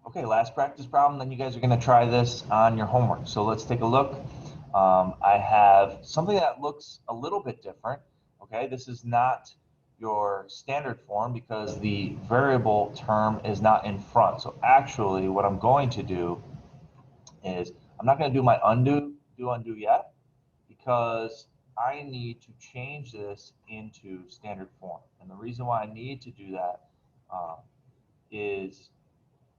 Okay, last practice problem, then you guys are going to try this on your homework. So let's take a look. I have something that looks a little bit different. Okay, this is not your standard form because the variable term is not in front. So actually what I'm going to do is I'm not going to do my undo yet because I need to change this into standard form. And the reason why I need to do that is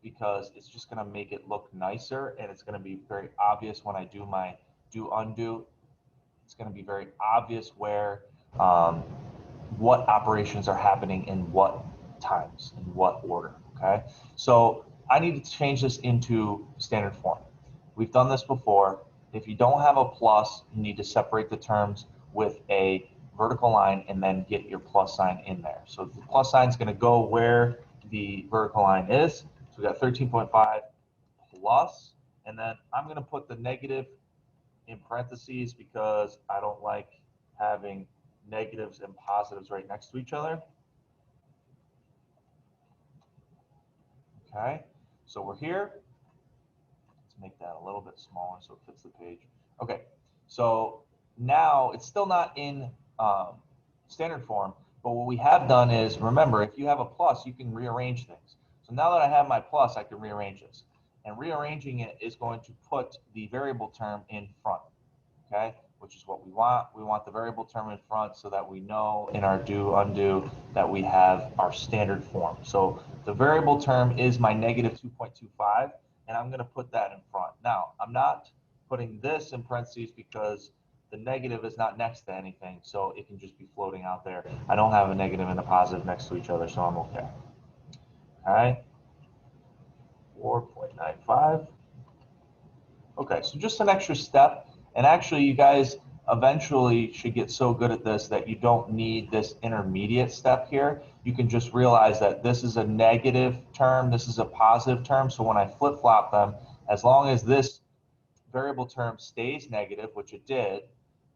because it's just going to make it look nicer and it's going to be very obvious when I do my do undo. It's going to be very obvious where what operations are happening in what times, in what order. Okay, so I need to change this into standard form. We've done this before. If you don't have a plus, you need to separate the terms with a vertical line and then get your plus sign in there. So the plus sign is going to go where the vertical line is. So we got 13.5 plus, and then I'm going to put the negative in parentheses because I don't like having negatives and positives right next to each other. Okay, so we're here. Let's make that a little bit smaller so it fits the page. Okay, so now it's still not in standard form, but what we have done is, remember, if you have a plus, you can rearrange things. So now that I have my plus, I can rearrange this. And rearranging it is going to put the variable term in front, okay, which is what we want. We want the variable term in front so that we know in our do undo that we have our standard form. So the variable term is my negative 2.25, and I'm going to put that in front. Now, I'm not putting this in parentheses because the negative is not next to anything, so it can just be floating out there. I don't have a negative and a positive next to each other, so I'm okay. All right, 4.95. Okay, so just an extra step, and actually you guys eventually should get so good at this that you don't need this intermediate step here. You can just realize that this is a negative term, this is a positive term, so when I flip-flop them, as long as this variable term stays negative, which it did,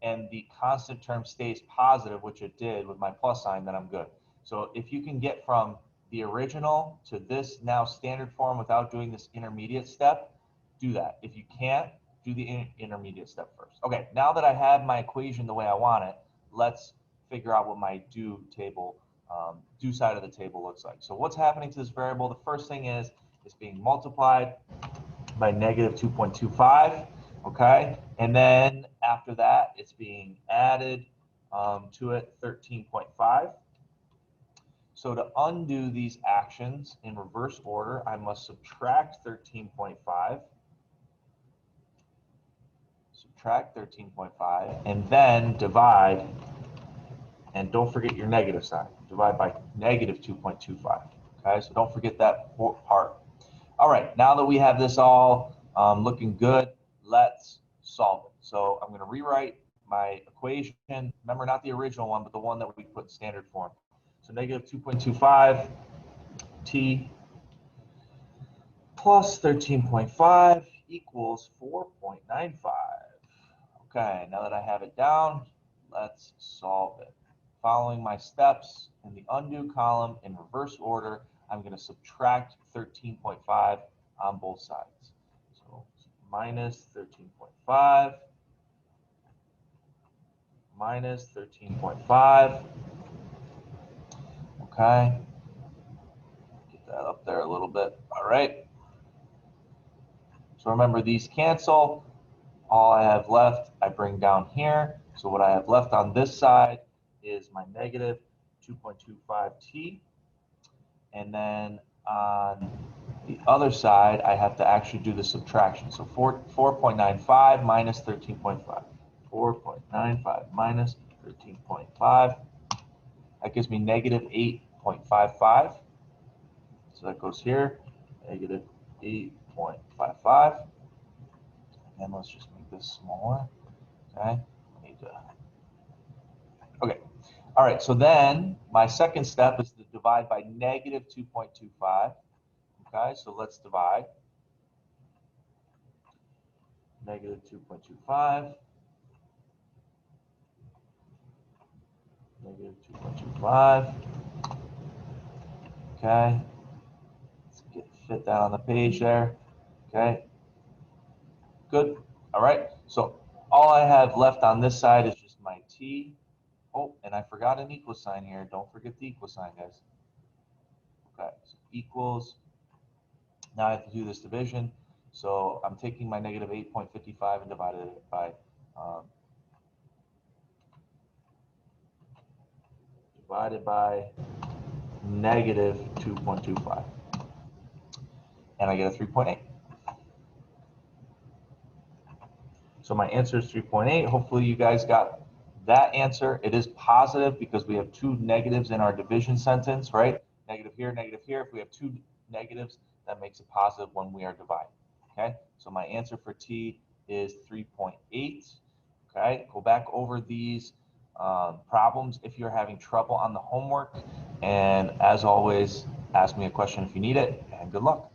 and the constant term stays positive, which it did with my plus sign, then I'm good. So if you can get from the original to this now standard form without doing this intermediate step, do that. If you can't, do the intermediate step first. Okay, now that I have my equation the way I want it, let's figure out what my do table, do side of the table looks like. So what's happening to this variable? The first thing is it's being multiplied by negative 2.25, okay? And then after that, it's being added to it 13.5. So to undo these actions in reverse order, I must subtract 13.5, and then divide, and don't forget your negative sign, divide by negative 2.25, okay? So don't forget that part. All right, now that we have this all looking good, let's solve it. So I'm going to rewrite my equation. Remember, not the original one, but the one that we put in standard form. So negative 2.25 t plus 13.5 equals 4.95. Okay, now that I have it down, let's solve it. Following my steps in the undo column in reverse order, I'm going to subtract 13.5 on both sides. So minus 13.5 minus 13.5. Okay, get that up there a little bit. All right. So remember, these cancel. All I have left, I bring down here. So what I have left on this side is my negative 2.25t. And then on the other side, I have to actually do the subtraction. So 4.95 minus 13.5. 4.95 minus 13.5. That gives me negative 8.55. So that goes here, negative 8.55. And let's just make this smaller. Okay. Okay. All right. So then my second step is to divide by negative 2.25. Okay. So let's divide. Negative 2.25. Negative 2.25. Okay. Let's get fit that on the page there. Okay, good. All right, so all I have left on this side is just my t. Oh, and I forgot an equal sign here. Don't forget the equal sign, guys. Okay, so equals. Now I have to do this division. So I'm taking my negative 8.55 and divided it by negative 2.25. And I get a 3.8. So my answer is 3.8. Hopefully you guys got that answer. It is positive because we have two negatives in our division sentence, right? Negative here, negative here. If we have two negatives, that makes it positive when we are dividing. Okay, so my answer for T is 3.8. Okay, go back over these problems if you're having trouble on the homework. And as always, ask me a question if you need it, and good luck.